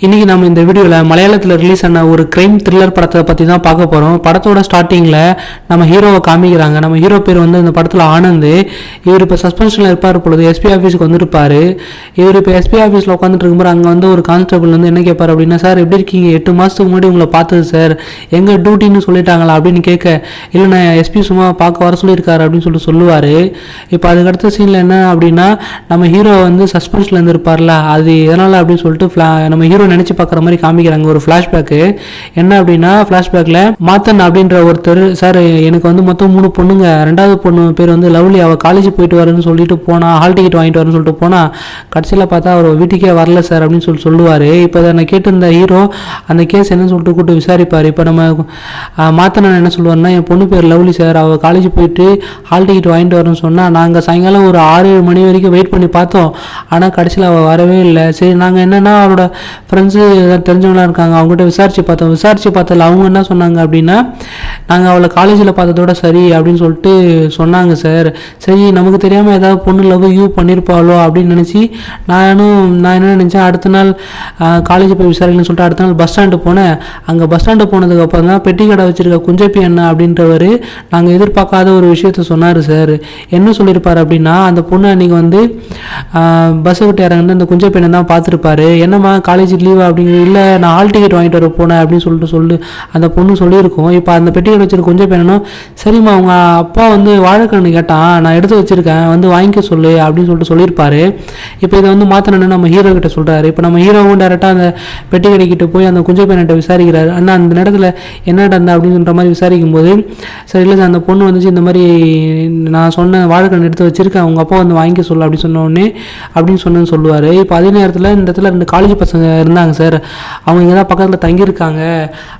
இன்றைக்கி நம்ம இந்த வீடியோவில் மலையாளத்தில் ரிலீஸ் ஆன ஒரு கிரைம் த்ரில்லர் படத்தை பற்றி தான் பார்க்க போகிறோம். படத்தோட ஸ்டார்டிங்கில் நம்ம ஹீரோவை காமிக்கிறாங்க. நம்ம ஹீரோ பேர் வந்து இந்த படத்தில் ஆனந்த். இவர் இப்போ சஸ்பென்ஷனில் இருப்பார் பொழுது எஸ்பி ஆஃபீஸுக்கு வந்துருப்பார். இவர் இப்போ எஸ்பி ஆஃபீஸில் உட்காந்துட்டு இருக்கும்போது அங்கே வந்து ஒரு கான்ஸ்டபிள் வந்து என்ன கேட்பார் அப்படின்னா, சார் எப்படி இருக்கீங்க, 8 மாதத்துக்கு முன்னாடி உங்களை பார்த்தது சார், எங்கே டியூட்டின்னு சொல்லிட்டாங்களா அப்படின்னு கேட்க, இல்லை நான் எஸ்பி சும்மா பார்க்க வர சொல்லியிருக்காரு அப்படின்னு சொல்லுவார். இப்போ அதுக்கடுத்த சீனில் என்ன அப்படின்னா, நம்ம ஹீரோ வந்து சஸ்பென்ஷனில் இருந்திருப்பார்ல, அது எதனால் அப்படின்னு சொல்லிட்டு நம்ம ஹீரோ நினைச்சு பார்க்குற மாதிரி காமிக்கிறாங்க ஒரு ஃப்ளாஷ்பேக்கு. என்ன அப்படின்னா, ஃப்ளாஷ்பேக்கில் மாத்தன் அப்படின்ற ஒருத்தர், சார் எனக்கு வந்து மொத்தம் 3 பொண்ணுங்க, 2வது பொண்ணு பேர் வந்து லவ்லி, அவள் காலேஜ் போயிட்டு வரேன்னு சொல்லிட்டு போனா, ஹால் டிக்கெட் வாங்கிட்டு வரேன்னு சொல்லிட்டு போனா, கடைசியில் பார்த்தா அவர் வீட்டுக்கே வரல சார் அப்படின்னு சொல்லுவார். இப்போ அதை நான் கேட்டிருந்த ஹீரோ அந்த கேஸ் என்னன்னு சொல்லிட்டு கூப்பிட்டு விசாரிப்பார். இப்போ நம்ம மாத்தன் என்ன சொல்லுவார்னா, என் பொண்ணு பேர் லவ்லி சார், அவள் காலேஜ் போயிட்டு ஹால் டிக்கெட் வாங்கிட்டு வரேன்னு சொன்னால் நாங்கள் சாயங்காலம் ஒரு 6-7 மணி வரைக்கும் வெயிட் பண்ணி பார்த்தோம், ஆனால் கடைசியில் அவள் வரவே இல்லை. சரி நாங்கள் என்னென்னா அவரோட ஃப்ரெண்ட்ஸு தெரிஞ்சவங்களாம் இருக்காங்க, அவங்ககிட்ட விசாரித்து பார்த்ததில் அவங்க என்ன சொன்னாங்க அப்படின்னா, நாங்கள் அவளை காலேஜில் பார்த்ததோட சரி அப்படின்னு சொல்லிட்டு சொன்னாங்க சார். சரி நமக்கு தெரியாமல் ஏதாவது பொண்ணு லவ் பண்ணியிருப்பாளோ அப்படின்னு நினச்சி நான் என்ன நினச்சேன், அடுத்த நாள் காலேஜ் போய் விசாரிக்கணும்னு சொல்லிட்டு அடுத்த நாள் பஸ் ஸ்டாண்டு போனேன். அங்கே பஸ் ஸ்டாண்டு போனதுக்கப்புறம் தான் பெட்டி கடை வச்சுருக்க குஞ்சப்பி அண்ணா அப்படின்றவர் நாங்கள் எதிர்பார்க்காத ஒரு விஷயத்த சொன்னார் சார். என்ன சொல்லியிருப்பார் அப்படின்னா, அந்த பொண்ணு அன்றைக்கி வந்து பஸ்ஸை விட்டு இறங்குன்னு அந்த குஞ்சப்பி அண்ணன் தான் பார்த்துருப்பாரு. என்னம்மா காலேஜ் லீவா அப்படிங்கிற, இல்லை நான் ஹால் டிக்கெட் வாங்கிட்டு வர போனேன் அப்படின்னு சொல்லிட்டு அந்த பொண்ணு சொல்லியிருக்கோம். இப்போ அந்த பெட்டி கடை வச்சுருக்க கொஞ்சம் பேரனும், சரிம்மா அவங்க அப்பா வந்து வாழைக்கண்ணு கேட்டான், நான் எடுத்து வச்சுருக்கேன் வந்து வாங்கிக்க சொல்லு அப்படின்னு சொல்லியிருப்பாரு. இப்போ இதை வந்து மாற்றினு நம்ம ஹீரோ கிட்ட சொல்கிறாரு. இப்போ நம்ம ஹீரோவும் டேரெக்டாக அந்த பெட்டி கடைக்கிட்ட போய் அந்த குஞ்ச பையன்கிட்ட விசாரிக்கிறாரு. அண்ணா அந்த நேரத்தில் என்ன நடந்தா அப்படின்னு சொல்கிற மாதிரி விசாரிக்கும் போது, சரி இல்லை சார் அந்த பொண்ணு வந்துச்சு, இந்த மாதிரி நான் சொன்ன வாழைக்கண்ணு எடுத்து வச்சுருக்கேன், அவங்க அப்பா வந்து வாங்கிக்க சொல்லு அப்படின்னு சொன்னேன்னு சொல்லுவார். இப்போ அதே நேரத்தில் இந்த இடத்துல 2 காலேஜ் பசங்க இருந்தாங்க சார், அவங்க இங்கே தான் பக்கத்தில் தங்கியிருக்காங்க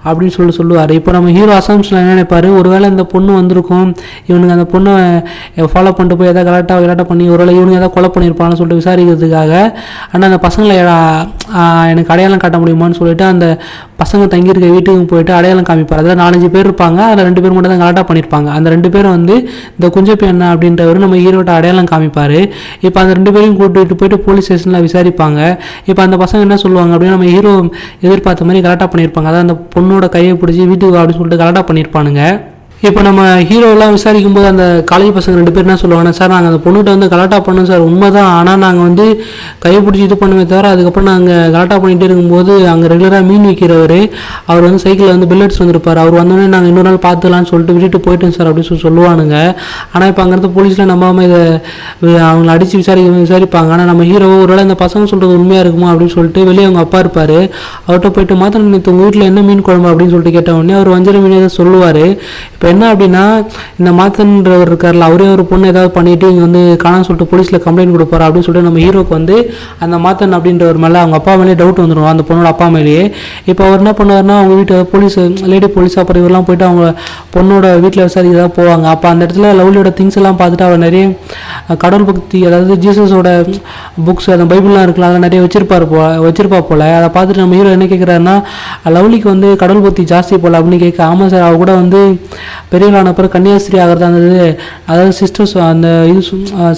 அப்படின்னு சொல்லுவார். இப்போ நம்ம ஹீரோ அசம்ஷனில் என்ன நினைப்பார், ஒருவேளை இந்த பொண்ணு வந்திருக்கும், இவனுக்கு அந்த பொண்ணை ஃபாலோ பண்ணிட்டு போய் எதாவது கலாட்டா பண்ணி ஒருவேளை இவனுக்கு எதாவது கொலை பண்ணியிருப்பான்னு சொல்லிட்டு விசாரிக்கிறதுக்காக, ஆனால் அந்த பசங்களை எனக்கு அடையாளம் காட்ட முடியுமான்னு சொல்லிட்டு அந்த பசங்க தங்கியிருக்க வீட்டுக்கு போயிட்டு அடையாளம் காமிப்பார். அதில் 4-5 பேர் இருப்பாங்க, அதில் 2 பேர் மட்டும் தான் கலாட்டா பண்ணியிருப்பாங்க. அந்த 2 பேரும் வந்து இந்த குஞ்சப்பி அண்ணா அப்படின்றவர் நம்ம ஹீரோட்ட அடையாளம் காமிப்பார். இப்போ அந்த 2 பேரையும் கூட்டிகிட்டு போயிட்டு போலீஸ் ஸ்டேஷனில் விசாரிப்பாங்க. இப்போ அந்த பசங்க என்ன சொல்லுவாங்க அப்படின்னா, நம்ம ஹீரோ எதிர்பார்த்த மாதிரி கலாட்டா பண்ணியிருப்பாங்க, அதான் அந்த பொண்ணோட கையை பிடிச்சி வீட்டுக்கு அப்படின்னு சொல்லிட்டு கலாட்டா பண்ணியிருப்பானுங்க. இப்போ நம்ம ஹீரோலாம் விசாரிக்கும் போது அந்த காலேஜ் பசங்க 2 பேர் என்ன சொல்லுவாங்க, சார் நாங்கள் அந்த பொண்ணுகிட்ட வந்து கலாட்டா பண்ணோம் சார், உண்மை தான், ஆனால் நாங்கள் வந்து கையை பிடிச்சி இது பண்ணுமே தவிர அதுக்கப்புறம் நாங்கள் கலாட்டா பண்ணிகிட்டே இருக்கும்போது அங்கே ரெகுலராக மீன் விற்கிறவர் அவர் வந்து சைக்கிளில் வந்து பில்லட்ஸ் வந்திருப்பார், அவர் வந்தோடனே நாங்கள் இன்னொரு நாள் பார்த்துலான்னு சொல்லிட்டு விட்டுட்டு போயிட்டோம் சார் அப்படின்னு சொல்லுவானுங்க. ஆனால் இப்போ அங்கேருந்து போலீஸில் நம்பாமல் இதை அவங்களை அடித்து விசாரிப்பாங்க. ஆனால் நம்ம ஹீரோ ஒருவேளை இந்த பசங்க சொல்கிறது உண்மையாக இருக்குமா அப்படின்னு சொல்லிட்டு வெளியே அவங்க அப்பா இருப்பார், அவர்கிட்ட போயிட்டு மாத்திரம் நேற்று உங்கள் வீட்டில் என்ன மீன் குழம்பு அப்படின்னு சொல்லிட்டு கேட்ட உடனே அவர் வஞ்சர மீன் எதாவது சொல்லுவார். இப்போ என்ன அப்படின்னா, இந்த மாத்தன்றவர் இருக்கார்ல, அவரே ஒரு பொண்ணு ஏதாவது பண்ணிட்டு இங்கே வந்து காணான்னு சொல்லிட்டு போலீஸில் கம்ப்ளைண்ட் கொடுப்பாரு அப்படின்னு சொல்லிட்டு நம்ம ஹீரோக்கு வந்து அந்த மாத்தன் அப்படின்றவர் மேலே அவங்க அப்பா மேலே டவுட் வந்துடும், அந்த பொண்ணோட அப்பா மேலேயே. இப்போ அவர் என்ன பண்ணுவார்னா, அவங்க வீட்டு போலீஸ் லேடி போலீஸ் அப்புறம் இவரெல்லாம் போயிட்டு அவங்க பொண்ணோட வீட்டில் விசாரிக்க போவாங்க. அப்போ அந்த இடத்துல லவ்லியோட திங்ஸ் எல்லாம் பார்த்துட்டு அவர் நிறைய கடவுள் பக்தி, அதாவது ஜீசஸோட புக்ஸ் அந்த பைபிள்லாம் இருக்கலாம், அதெல்லாம் நிறைய வச்சிருப்பா போல. அதை பார்த்துட்டு நம்ம ஹீரோ என்ன கேட்குறாருன்னா, லவ்லிக்கு வந்து கடவுள் பக்தி ஜாஸ்தி போல அப்படின்னு கேட்க, ஆமாம் சார் அவ கூட வந்து பெரியவளான அப்புறம் கன்னியாஸ்திரி ஆகிறது இருந்தது, அதாவது சிஸ்டர்ஸ் அந்த இது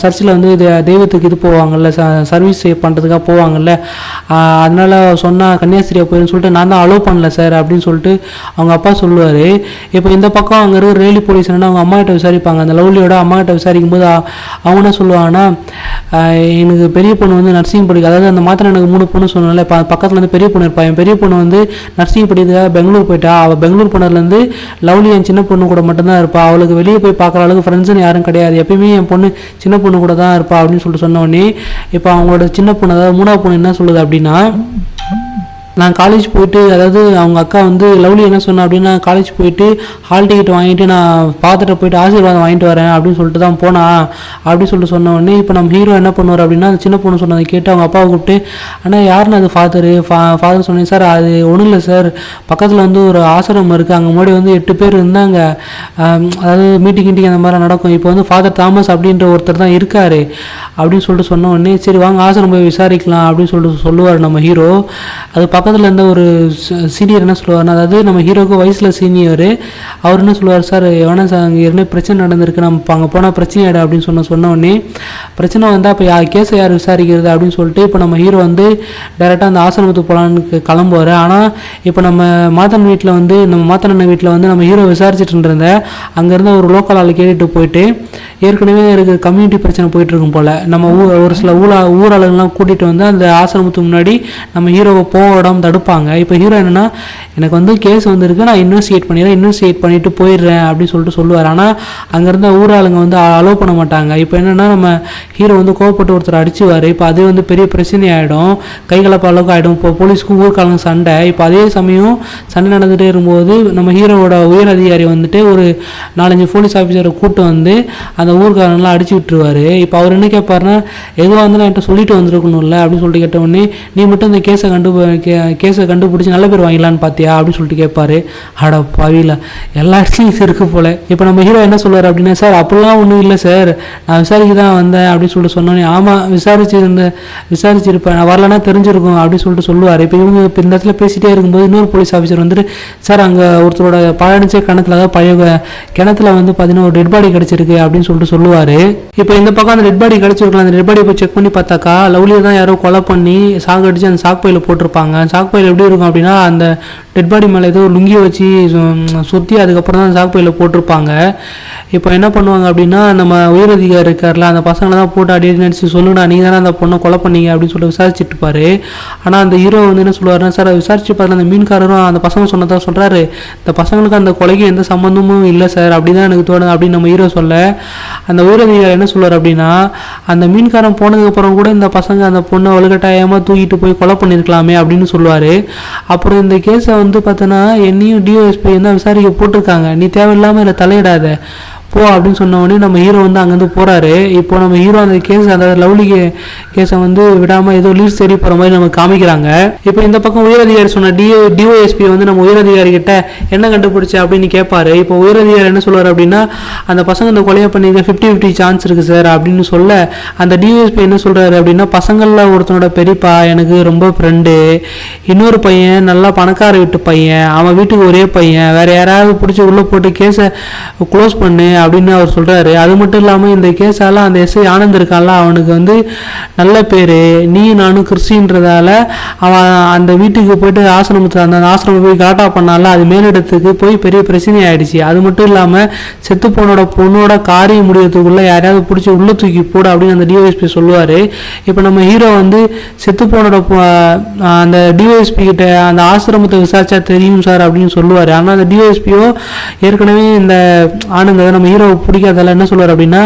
சர்ச்சில் வந்து தெய்வத்துக்கு இது போவாங்கல்ல, சர்வீஸ் பண்ணுறதுக்காக போவாங்கல்ல, அதனால் சொன்னால் கன்னியாஸ்திரியாக போயிடுன்னு சொல்லிட்டு நான் தான் அலோவ் பண்ணல சார் அப்படின்னு சொல்லிட்டு அவங்க அப்பா சொல்லுவார். இப்போ இந்த பக்கம் அங்கே இருக்கிற ரேலி போலீஸ் என்னன்னா அவங்க அம்மா கிட்ட விசாரிப்பாங்க, அந்த லவ்லியோட அம்மா கிட்ட விசாரிக்கும் போது அவங்க என்ன சொல்லுவாங்கன்னா, எனக்கு பெரிய பொண்ணு வந்து நர்சிங் படிக்க, அதாவது அந்த மாத்திரம் எனக்கு 3 பொண்ணு சொன்னால பக்கத்தில் வந்து பெரிய பொண்ணு இருப்பா, என் பெரிய பொண்ணு வந்து நர்சிங் படிக்கிறதுக்காக பெங்களூர் போயிட்டா, அவள் பெங்களூர் போனதுலேருந்து லவ்லி என் சின்ன பொண்ணு கூட மட்டும்தான் இருப்பா, அவளுக்கு வெளியே போய் பார்க்குற அளவுக்கு ஃப்ரெண்ட்ஸுன்னு யாரும் கிடையாது, எப்பயுமே என் பொண்ணு சின்ன பொண்ணு கூட தான் இருப்பா அப்படின்னு சொல்லிட்டு சொன்ன உடனே இப்போ அவங்களோட சின்ன பொண்ணு, அதாவது 3வது பொண்ணு என்ன சொல்லுது அப்படின்னா, நான் காலேஜ் போயிட்டு, அதாவது அவங்க அக்கா வந்து லவ்லி என்ன சொன்னா அப்படின்னா, காலேஜ் போயிட்டு ஹால் டிக்கெட் வாங்கிட்டு நான் பார்த்துட்டு போயிட்டு ஆசீர்வாதம் வாங்கிட்டு வரேன் அப்படின்னு சொல்லிட்டு தான் போனா அப்படின்னு சொல்லிட்டு சொன்ன உடனே இப்போ நம்ம ஹீரோ என்ன பண்ணுவார் அப்படின்னா, அந்த சின்ன பொண்ணு சொன்னதை கேட்டு அவங்க அப்பாவை கூப்பிட்டு, ஆனால் யாருன்னு அது ஃபாதர் சொன்னேன் சார், அது ஒன்றும் இல்லை சார், பக்கத்தில் வந்து ஒரு ஆசிரமம் இருக்குது, அங்கே முன்னாடி வந்து 8 பேர் இருந்தாங்க, அதாவது மீட்டிங் அந்த மாதிரி நடக்கும், இப்போ வந்து ஃபாதர் தாமஸ் அப்படின்ற ஒருத்தர் தான் இருக்கார் அப்படின்னு சொல்லிட்டு சொன்ன உடனே, சரி வாங்க ஆசிரமம் போய் விசாரிக்கலாம் அப்படின்னு சொல்லிட்டு சொல்லுவார் நம்ம ஹீரோ. அது பக்கத்தில் பக்கத்தில் இருந்த ஒரு சீனியர் என்ன சொல்லுவார்னா, அதாவது நம்ம ஹீரோக்கு வயசில் சீனியர், அவர் என்ன சொல்லுவார், சார் எவனா சார் அங்கே ஏற்கனவே பிரச்சனை நடந்திருக்கு, நம்ம அங்கே போனால் பிரச்சனை ஆகிடும் அப்படின்னு சொன்ன உடனே பிரச்சனை வந்தால் இப்போ கேஸை யார் விசாரிக்கிறது அப்படின்னு சொல்லிட்டு இப்போ நம்ம ஹீரோ வந்து டேரெக்டாக அந்த ஆசிரமத்துக்கு போகலான்னு கிளம்புவார். ஆனால் இப்போ நம்ம மாத்தன் வீட்டில் வந்து நம்ம மாத்தண்ணன் வீட்டில் வந்து நம்ம ஹீரோ விசாரிச்சுட்டு இருந்த அங்கேருந்து ஒரு லோக்கல் ஆள் கேட்டுட்டு போயிட்டு ஏற்கனவே இருக்கிற கம்யூனிட்டி பிரச்சனை போயிட்டுருக்கும் போல் நம்ம ஒரு சில ஊராளர்கள்லாம் கூட்டிகிட்டு வந்து அந்த ஆசிரமத்துக்கு முன்னாடி நம்ம ஹீரோவை போடாமல் தடுப்பாங்க. இப்போ ஹீரோ என்னென்னா, எனக்கு வந்து கேஸ் வந்திருக்கு, நான் இன்வெஸ்டிகேட் பண்ணிவிட்டு போயிடுறேன் அப்படின்னு சொல்லிட்டு சொல்லுவார். ஆனால் அங்கேருந்த ஊராளுங்க வந்து அலோவ் பண்ண மாட்டாங்க. இப்போ என்னென்னா நம்ம ஹீரோ வந்து கோவப்பட்டு ஒருத்தர் அடிச்சுவார். இப்போ அது வந்து பெரிய பிரச்சனை ஆகிடும், கைகலப்பு அளவுக்கு ஆகிடும். இப்போ போலீஸ்க்கும் ஊருக்காரங்க சண்டை. இப்போ அதே சமயம் சண்டை நடந்துகிட்டே இருக்கும்போது நம்ம ஹீரோவோட உயர் அதிகாரி வந்துட்டு ஒரு 4-5 போலீஸ் ஆஃபீஸரை கூப்பிட்டு வந்து அந்த ஊருக்காரங்களாம் அடிச்சு விட்டுருவார். இப்போ அவர் என்ன கேட்பாருன்னா, எதுவாக வந்து நான் என்கிட்ட சொல்லிட்டு வந்துருக்கணும்ல அப்படின்னு சொல்லிட்டு கேட்டவுடனே, நீ மட்டும் இந்த கேஸை கண்டுபிடிச்சி நல்ல பேர் வாங்கிடலான்னு பார்த்தியா அப்படின்னு சொல்லிட்டு கேட்பாரு. அட பாவில எல்லா இடத்துலையும் இருக்கு போல. இப்போ நம்ம ஹீரோ என்ன சொல்லுவார் அப்படின்னா, சார் அப்படிலாம் ஒன்றும் இல்லை சார், நான் விசாரிக்க தான் வந்தேன் அப்படின்னு சொல்லிட்டு சொன்னோன்னே, ஆமாம் விசாரிச்சிருப்பேன், நான் வரலன்னா தெரிஞ்சிருக்கும் அப்படின்னு சொல்லிட்டு சொல்லுவார். இப்போ இவங்க இப்போ இந்த இடத்துல பேசிகிட்டே இருக்கும்போது இன்னொரு போலீஸ் ஆஃபீஸர் வந்துட்டு, சார் அங்கே ஒருத்தரோட பழனிச்ச கிணத்துல, அதாவது பழைய கிணத்துல வந்து பார்த்தீங்கன்னா ஒரு டெட் பாடி கிடச்சிருக்கு அப்படின்னு சொல்லிட்டு சொல்லுவார். இப்போ இந்த பக்கம் அந்த டெட் பாடி கிடச்சிருக்கலாம், அந்த டெட் பாடி போய் செக் பண்ணி பார்த்தாக்கா லவ்லியை தான் யாரோ கொலை பண்ணி சாகடிச்சு அந்த சாக்பையில் போட்டிருப்பாங்க. சாக்பையில் எப்படி இருக்கும் அப்படின்னா, அந்த டெட் பாடி மேலே ஏதோ லுங்கியை வச்சு சுற்றி அதுக்கப்புறம் தான் சாக்பையில் போட்டிருப்பாங்க. இப்போ என்ன பண்ணுவாங்க அப்படின்னா, நம்ம உயரதிகாரி இருக்கார்ல, அந்த பசங்களை தான் போட்டு அடி நினச்சி சொல்லுங்கடா, நீங்கள் தானே அந்த பொண்ணை கொலை பண்ணீங்க அப்படின்னு சொல்லிட்டு விசாரிச்சுட்டு இருப்பாரு. ஆனால் அந்த ஹீரோ வந்து என்ன சொல்லுவாருன்னா, சார் விசாரிச்சு பார்த்து அந்த மீன்காரரும் அந்த பசங்க சொன்னதாக சொல்கிறாரு, இந்த பசங்களுக்கு அந்த கொலைக்கு எந்த சம்மந்தமும் இல்லை சார், அப்படி தான் எனக்கு தோணுது அப்படின்னு நம்ம ஹீரோ சொல்ல, அந்த உயரதிகாரி என்ன சொல்லுவார் அப்படின்னா, அந்த மீன்காரன் போனதுக்கப்புறம் கூட இந்த பசங்க அந்த பொண்ணை வலுக்கட்டாயமாக தூக்கிட்டு போய் கொலை பண்ணியிருக்கலாமே அப்படின்னு சொல்லுவார். அப்புறம் இந்த கேஸை வந்து பார்த்தோன்னா என்னையும் டிஓஎஸ்பி தான் விசாரிக்க போட்டிருக்காங்க, நீ தேவையில்லாமல் இதில் தலையிடாத போ அப்படின்னு சொன்ன உடனே நம்ம ஹீரோ வந்து அங்கேருந்து போகிறாரு. இப்போ நம்ம ஹீரோ அந்த கேஸ், அந்த லவ்லி கேஸை வந்து விடாமல் ஏதோ லீட்ஸ் தேடி போகிற மாதிரி நம்ம காமிக்கிறாங்க. இப்போ இந்த பக்கம் உயரதிகாரி சொன்ன டிஓஎஸ்பி வந்து நம்ம உயரதிகாரி கிட்ட என்ன கண்டுபிடிச்ச அப்படின்னு கேட்பாரு. இப்போ உயரதிகாரி என்ன சொல்லுவார் அப்படின்னா, அந்த பசங்க இந்த கொலையை பண்ணிக்க 50-50 சான்ஸ் இருக்குது சார் அப்படின்னு சொல்ல, அந்த டிஓஎஸ்பி என்ன சொல்கிறாரு அப்படின்னா, பசங்களில் ஒருத்தனோட பெரியப்பா எனக்கு ரொம்ப ஃப்ரெண்டு, இன்னொரு பையன் நல்லா பணக்கார வீட்டு பையன், அவன் வீட்டுக்கு ஒரே பையன், வேறு யாராவது பிடிச்சி உள்ளே போட்டு கேஸை க்ளோஸ் பண்ணு அப்படின்னு அவர் சொல்கிறாரு. அது மட்டும் இல்லாமல் இந்த கேஸால் அந்த எஸ்ஐ ஆனந்த் இருக்கான்ல, அவனுக்கு வந்து நல்ல பேர், நீ நானும் கிறிஸ்டின்றதால அவன் அந்த வீட்டுக்கு போயிட்டு ஆசிரமத்தில் அந்த ஆசிரமம் போய் காட்டா பண்ணால, அது மேலிடத்துக்கு போய் பெரிய பிரச்சனை ஆகிடுச்சு. அது மட்டும் இல்லாமல் செத்து பொண்ணோட காரியம் முடியறதுக்குள்ளே யாரையாவது பிடிச்சி உள்ளே தூக்கி போட அப்படின்னு அந்த டிஓஎஸ்பி சொல்லுவார். இப்போ நம்ம ஹீரோ வந்து செத்து போனோட அந்த டிஓஎஸ்பி கிட்ட அந்த ஆசிரமத்தை விசாரிச்சா தெரியும் சார் அப்படின்னு சொல்லுவார். ஆனால் அந்த டிஓஎஸ்பியோ ஏற்கனவே இந்த ஆனந்த நம்ம ஹீரோ பிடிக்காதால என்ன சொல்லுவார் அப்படின்னா,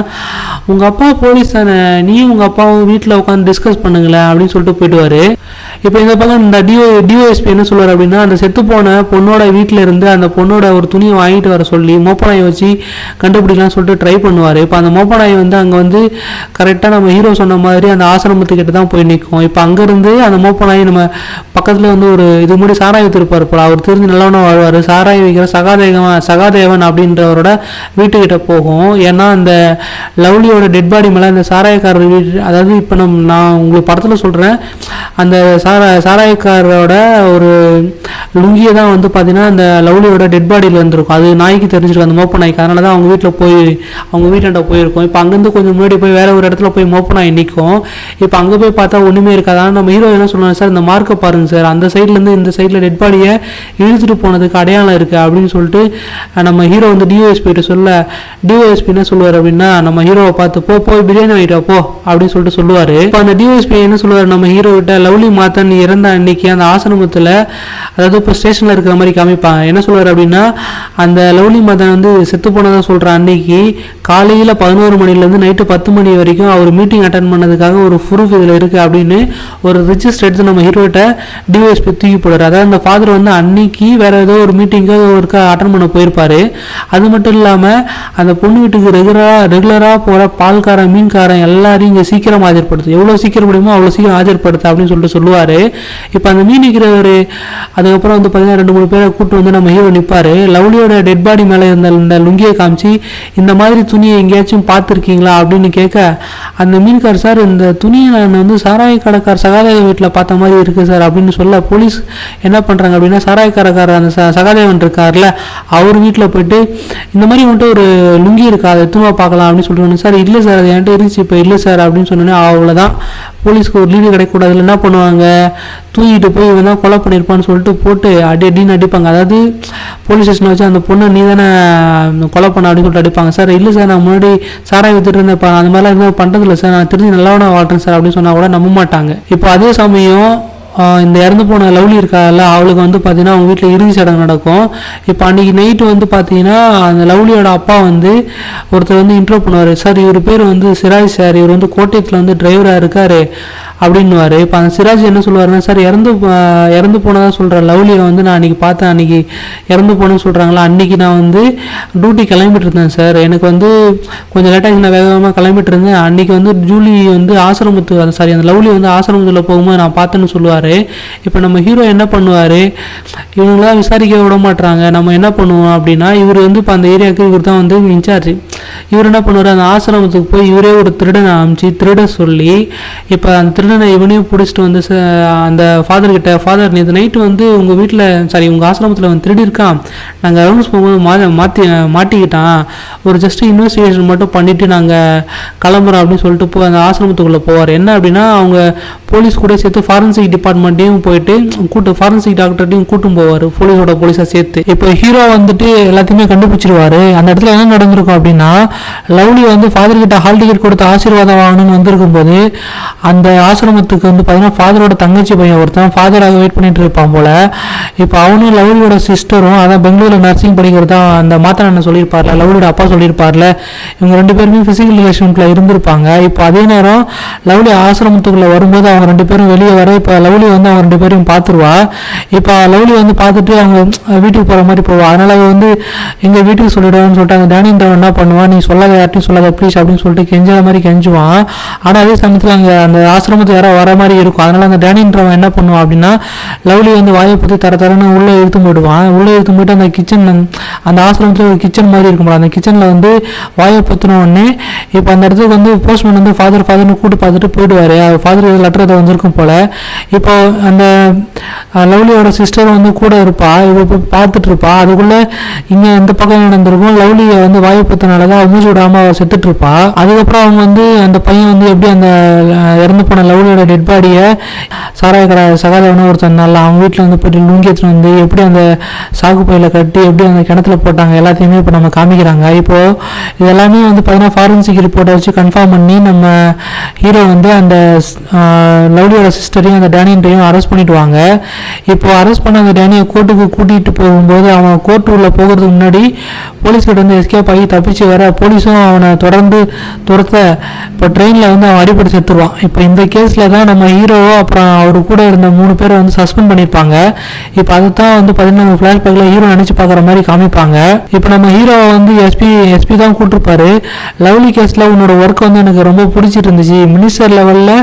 உங்கள் அப்பா போலீஸ் தானே, நீயும் உங்கள் அப்பாவும் வீட்டில் உட்காந்து டிஸ்கஸ் பண்ணுங்களேன் அப்படின்னு சொல்லிட்டு போயிடுவார். இப்போ இந்த பக்கம் இந்த டிஓஎஸ்பி என்ன சொல்லுவார் அப்படின்னா, அந்த செத்து போன பொண்ணோட வீட்டில் இருந்து அந்த பொண்ணோட ஒரு துணியை வாங்கிட்டு வர சொல்லி மோப்பனாயை வச்சு கண்டுபிடிக்கலாம்னு சொல்லிட்டு ட்ரை பண்ணுவார். இப்போ அந்த மோப்பனாயை வந்து அங்கே வந்து கரெக்டாக நம்ம ஹீரோ சொன்ன மாதிரி அந்த ஆசிரமத்துக்கிட்ட தான் போய் நிற்கும். இப்போ அங்கேருந்து அந்த மோப்பனாயை நம்ம பக்கத்தில் வந்து ஒரு இது முன்னாடி சாராயம் வித்திருப்பார் போல, அவர் தெரிஞ்சு நல்லவனாக வாழ்வார், சாராயம் வைக்கிற சகாதேவன் அப்படின்றவரோட வீட்டுக்கிட்ட போகும். ஏன்னா அந்த லவ்லியோட டெட் பாடி மேலே அந்த சாராயக்காரர் வீட்டு, அதாவது இப்போ நான் உங்களுக்கு படத்தில் சொல்கிறேன், அந்த சாராயக்காரரோட ஒரு லுங்கியை தான் வந்து பார்த்தீங்கன்னா அந்த லவ்லியோட டெட் பாடியில் வந்துருக்கும். அது நாய்க்கு தெரிஞ்சிருக்கும், அந்த மோப்ப நாய்க்கு. அதனால தான் அவங்க வீட்டில் போய் அவங்க வீட்டாண்ட போயிருக்கோம். இப்போ அங்கேருந்து கொஞ்சம் முன்னாடி போய் வேறு ஒரு இடத்துல போய் மோப்ப நாய் நிற்கும். இப்போ அங்கே போய் பார்த்தா ஒன்றுமே இருக்காது. ஆனால் நம்ம ஹீரோ என்ன சொல்லுவாங்க, சார் இந்த மார்க்கை பாருங்கள் சார், அந்த சைட்லேருந்து இந்த சைடில் டெட் பாடியை இழுத்துட்டு போனதுக்கு அடையாளம் இருக்குது அப்படின்னு சொல்லிட்டு நம்ம ஹீரோ வந்து டிஓஎஸ்பிகிட்ட சொல்ல, டிஓஎஸ்பி என்ன சொல்லுவார் அப்படின்னா, நம்ம ஹீரோவை பார்த்து போய் பிரியாணி வாங்கிட்டா போ அப்படின்னு சொல்லிட்டு சொல்லுவார். இப்போ அந்த டிஓஎஸ்பி என்ன சொல்லுவார் நம்ம ஹீரோ கிட்ட, லவ்லி மாத்தன் இறந்த அன்னைக்கு அந்த ஆசிரமத்தில், அதாவது இப்போ ஸ்டேஷனில் இருக்கிற மாதிரி காமிப்பாங்க. என்ன சொல்லுவார் அப்படின்னா, அந்த லவ்லி மாதன் வந்து செத்து போனதாக சொல்கிற அன்னைக்கு காலையில் 11 மணிலேருந்து நைட்டு 10 மணி வரைக்கும் அவர் மீட்டிங் அட்டன் பண்ணதுக்காக ஒரு ப்ரூஃப் இதில் இருக்குது அப்படின்னு ஒரு ரிஜிஸ்டர் எடுத்து நம்ம ஹீரோட்ட டிஓஎஸ்பி தூக்கி போடுறாரு. அதாவது அந்த ஃபாதர் வந்து அன்னைக்கு வேறு ஏதோ ஒரு மீட்டிங்காக ஒருக்கா அட்டன் பண்ண போயிருப்பார். அது மட்டும் இல்லாமல் அந்த பொண்ணு வீட்டுக்கு ரெகுலராக போகிற பால்காரன் மீன்காரன் எல்லாரையும் இங்கே சீக்கிரம் ஆஜர்படுத்து, எவ்வளோ சீக்கிரம் முடியுமோ அவ்வளோ சீக்கிரம் ஆஜர்படுத்து அப்படின்னு சொல்லிட்டு சொல்லுவார். சொல்லுவார். இப்போ அந்த மீன் விற்கிறவர் அதுக்கப்புறம் வந்து பார்த்தீங்கன்னா 2-3 பேரை கூப்பிட்டு வந்து நம்ம ஹீரோ நிற்பார். லவ்லியோட டெட் பாடி மேலே இருந்த இந்த லுங்கியை காமிச்சு இந்த மாதிரி துணியை எங்கேயாச்சும் பார்த்துருக்கீங்களா அப்படின்னு கேட்க, அந்த மீன்கார் சார் இந்த துணியை நான் வந்து சாராய கடைக்கார் சகாதேவன் வீட்டில் பார்த்த மாதிரி இருக்குது சார் அப்படின்னு சொல்ல, போலீஸ் என்ன பண்ணுறாங்க அப்படின்னா சாராய கடைக்காரர் அந்த சகாதேவன் இருக்கார்ல அவர் வீட்டில் போயிட்டு இந்த மாதிரி வந்துட்டு ஒரு லுங்கி இருக்கா அதை எத்தனை பார்க்கலாம் அப்படின்னு சொல்லிட்டு, சார் இல்லை சார் அது என்கிட்ட இருந்துச்சு இப்போ இல்லை சார் அப்படின்னு சொன்னோன்னே அவ்வளோதான், போலீஸ்க்கு ஒரு லீடு கிடைக்கக்கூடாதுல என்ன பண்ணுவாங்க, தூக்கிட்டு போய் இவன் தான் கொலை பண்ணியிருப்பான்னு சொல்லிட்டு போட்டு அடின்னு அடிப்பாங்க. அதாவது போலீஸ் ஸ்டேஷனை வச்சு அந்த பொண்ணை நீ தானே கொலை பண்ண அப்படின்னு சொல்லிட்டு அடிப்பாங்க. சார் இல்லை சார் நான் முன்னாடி சாராய வித்துட்டு இருந்தேன் அந்த மாதிரிலாம் இருந்தால் பண்ணுறதில்ல சார், நான் தெரிஞ்சு நல்லாவனா வாழ்றேன் சார் அப்படின்னு சொன்னால் கூட நம்ப மாட்டாங்க. இப்போ அதே சமயம் இந்த இறந்து போன லவ்லி இருக்கால அவளுக்கு வந்து பார்த்தீங்கன்னா அவங்க வீட்டில் இறுதி சடங்கு நடக்கும். இப்போ அன்றைக்கி நைட்டு வந்து பார்த்தீங்கன்னா அந்த லவ்லியோட அப்பா வந்து ஒருத்தர் வந்து இன்ட்ரோ பண்ணுவார். சார் இவர் பேர் வந்து சிராஜ் சார், இவர் வந்து கோட்டயத்தில் வந்து டிரைவராக இருக்கார் அப்படின்னுவார். இப்போ அந்த சிராஜ் என்ன சொல்லுவாருன்னா, சார் இறந்து போனதாக சொல்கிற லவ்லியை வந்து நான் அன்றைக்கி பார்த்தேன், அன்றைக்கி இறந்து போனேன்னு சொல்கிறாங்களா, அன்றைக்கி நான் வந்து டியூட்டி கிளம்பிட்டு இருந்தேன் சார், எனக்கு வந்து கொஞ்சம் லேட்டாக நான் வேகமாக கிளம்பிட்டு இருந்தேன், அன்றைக்கி வந்து ஜூலி வந்து அந்த லவ்லி வந்து ஆசிரமத்தில் போகும்போது நான் பார்த்தேன்னு சொல்லுவார். இப்போ நம்ம ஹீரோ என்ன பண்ணுவார், இவங்களாம் விசாரிக்க விட மாட்டாங்க, நம்ம என்ன பண்ணுவோம் அப்படின்னா இவர் வந்து இப்போ அந்த ஏரியாவுக்கு இவர் தான் வந்து இன்சார்ஜ், இவர் என்ன பண்ணுவார் அந்த ஆசிரமத்துக்கு போய் இவரே ஒரு திருடனை அமைச்சு திருட சொல்லி இப்போ அந்த திருடனை இவனையும் பிடிச்சிட்டு வந்து அந்த ஃபாதர்கிட்ட, ஃபாதர் நேற்று நைட்டு வந்து உங்கள் வீட்டில் உங்கள் ஆசிரமத்தில் வந்து திருடி இருக்கான், நாங்கள் ரவுண்ட்ஸ் போகும்போது மாட்டிக்கிட்டான், ஒரு ஜஸ்ட் இன்வெஸ்டிகேஷன் மட்டும் பண்ணிவிட்டு நாங்கள் கிளம்புறோம் அப்படின்னு சொல்லிட்டு அந்த ஆசிரமத்துக்குள்ளே போவார். என்ன அப்படின்னா அவங்க போலீஸ் கூட சேர்த்து ஃபாரன்சிக் டிபார்ட்மெண்ட்டையும் போயிட்டு ஃபாரன்சிக் டாக்டர்ட்டையும் கூட்டும் போவார், போலீஸாக சேர்த்து. இப்போ ஹீரோ வந்துட்டு எல்லாத்தையுமே கண்டுபிடிச்சிருவாரு. அந்த இடத்துல என்ன நடந்திருக்கும் அப்படின்னா லவ்லி வந்து ஃபாதர் கிட்ட ஹால் டிக்கெட் கொடுத்து ஆசீர்வாதம் வாங்கணும்னு வந்திருக்கும் போது அந்த ஆசிரமத்துக்கு வந்து பார்த்தீங்கன்னா ஃபாதரோட தங்கச்சி பையன் ஒருத்தன் ஃபாதராக வெயிட் பண்ணிட்டு இருப்பான் போல. இப்போ அவனும் லவ்லியோட சிஸ்டரும் அதான் பெங்களூரில் நர்சிங் படிக்கிறதா அந்த மாத்திரை சொல்லியிருப்பார்ல, லவ்லியோட அப்பா சொல்லியிருப்பார்ல, இவங்க 2 பேருமே ஃபிசிக்கல் ரிலேஷன்ல இருந்திருப்பாங்க. இப்போ அதே நேரம் லவ்லி ஆசிரமத்துக்குள்ள வரும்போது அவங்க 2 பேரும் வெளியே வர இப்போ லவ்லி வந்து அவங்க 2 பேரும் பார்த்துருவா. இப்போ லவ்லி வந்து பார்த்துட்டு அவங்க வீட்டுக்கு போகிற மாதிரி போவா. அதனால வந்து எங்கள் வீட்டுக்கு சொல்லிடுவான்னு சொல்லிட்டு அந்த டேனின்றவன் என்ன பண்ணுவான், நீ சொல்லாத யார்ட்டையும் சொல்லாத ப்ளீஸ் அப்படின்னு சொல்லிட்டு கெஞ்சுற மாதிரி கெஞ்சுவான். ஆனால் அதே சமயத்தில் அங்கே அந்த ஆசிரமத்துக்கு யாரோ வர மாதிரி இருக்கும். அதனால அந்த டேனின்றவன் என்ன பண்ணுவான் அப்படின்னா லவ்லி வந்து வாயை பற்றி தரன்னு உள்ளே இழுத்து போயிடுவான். உள்ளே இழுத்து போயிட்டு அந்த கிச்சன், அந்த ஆசிரமத்தில் ஒரு கிச்சன் மாதிரி இருக்கும், அந்த கிச்சனில் வந்து வாயை பற்றின உடனே இப்போ அந்த இடத்துக்கு வந்து போஸ்ட்மேன் வந்து ஃபாதர்னு கூட்டு பார்த்துட்டு போயிடுவார். ஃபாதர் லெட்டர் அதை வந்திருக்கும் போல். இப்போ அந்த லவ்லியோட சிஸ்டர் வந்து கூட இருப்பா, இவ போய் பார்த்துட்டு இருப்பா. அதுக்குள்ளே இங்கே இந்த பக்கம் நடந்திருக்கும், லவ்லியை வந்து வாயை பற்றினால தான் மூச்சு விடாமல் அவள் செத்துட்டு இருப்பா. அதுக்கப்புறம் அவங்க வந்து அந்த பையன் வந்து எப்படி அந்த இறந்து போன லவ்லியோட டெட் பாடியை சாராய கடை சகாதேவனும் ஒருத்தன் நல்லா அவங்க வீட்டில் வந்து போய்ட்டு லுங்கி எடுத்துன்னு வந்து எப்படி அந்த சாக்கு பையில கட்டி எப்படி அந்த கிணத்துல போட்டாங்க எல்லாத்தையுமே இப்போ நம்ம காமிக்கிறாங்க. இப்போது இது எல்லாமே வந்து பார்த்தீங்கன்னா ஃபாரன்சிக் ரிப்போர்ட்டை வச்சு கன்ஃபார்ம் பண்ணி நம்ம ஹீரோ வந்து அந்த லவ்லியோட சிஸ்டரையும் அந்த டேனியன்ட்டையும் அரெஸ்ட் பண்ணிடுவாங்க. இப்போ அரெஸ்ட் பண்ண அந்த டேனியை கோர்ட்டுக்கு கூட்டிகிட்டு போகும்போது அவன் கோர்ட்டு உள்ள போகிறதுக்கு முன்னாடி போலீஸ்கிட்ட வந்து எஸ்கேப் ஆகி தப்பிச்சு வர போலீஸும் அவனை தொடர்ந்து துரத்த இப்போ ட்ரெயினில் வந்து அவன் அடிப்படை செத்துருவான். இப்போ இந்த கேஸில் தான் நம்ம ஹீரோவோ அப்புறம் அவரு கூட இருந்த 3 பேரை வந்து சஸ்பெண்ட் பண்ணியிருப்பாங்க. இப்போ அதை தான் வந்து பார்த்தீங்கன்னா ஃப்ளாஷ்பேக்கில் ஹீரோ நினச்சி பார்க்குற மாதிரி காமிப்பாங்க. இப்போ நம்ம ஹீரோவை வந்து எஸ்பி தான் கூட்டிருப்பாரு. லவ்லி கேஸில் உன்னோட ஒர்க் வந்து எனக்கு ரொம்ப பிடிச்சிட்டு இருந்துச்சு, மினிஸ்டர் லெவலில்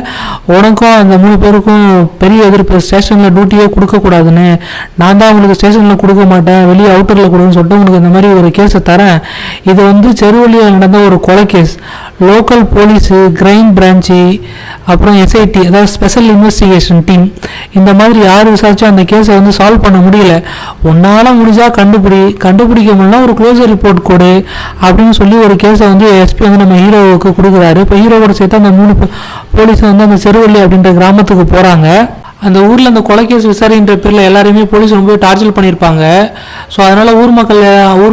உனக்கும் அந்த 3 பேருக்கும் பெரிய எதிர்ப்பு, ஸ்டேஷனில் டியூட்டியே கொடுக்கக்கூடாதுன்னு, நான் தான் உங்களுக்கு ஸ்டேஷனில் கொடுக்க மாட்டேன் வெளியே அவுட்டரில் கொடுன்னு சொல்லிட்டு உங்களுக்கு இந்த மாதிரி ஒரு கேஸை தரேன். இது வந்து செருவழியில் நடந்த ஒரு கொலை case, local police, crime branch, அப்புறம் எஸ்ஐடி அதாவது ஸ்பெஷல் இன்வெஸ்டிகேஷன் டீம் இந்த மாதிரி யார் விசாரிச்சும் அந்த கேஸை வந்து சால்வ் பண்ண முடியல, உன்னால் முடிஞ்சால் கண்டுபிடிக்க முடியல ஒரு க்ளோசர் ரிப்போர்ட் கொடு அப்படின்னு சொல்லி ஒரு கேஸை வந்து எஸ்பி வந்து நம்ம ஹீரோவுக்கு கொடுக்குறாரு. இப்போ ஹீரோவோட சேர்த்து அந்த 3 போலீஸ் வந்து அந்த செருவள்ளி அப்படின்ற கிராமத்துக்கு போகிறாங்க. அந்த ஊரில் அந்த கொலைகேஸ் விசாரின்ற பேரில் எல்லாருமே போலீஸ் ரொம்ப டார்ச்சர் பண்ணியிருப்பாங்க. ஸோ அதனால் ஊர்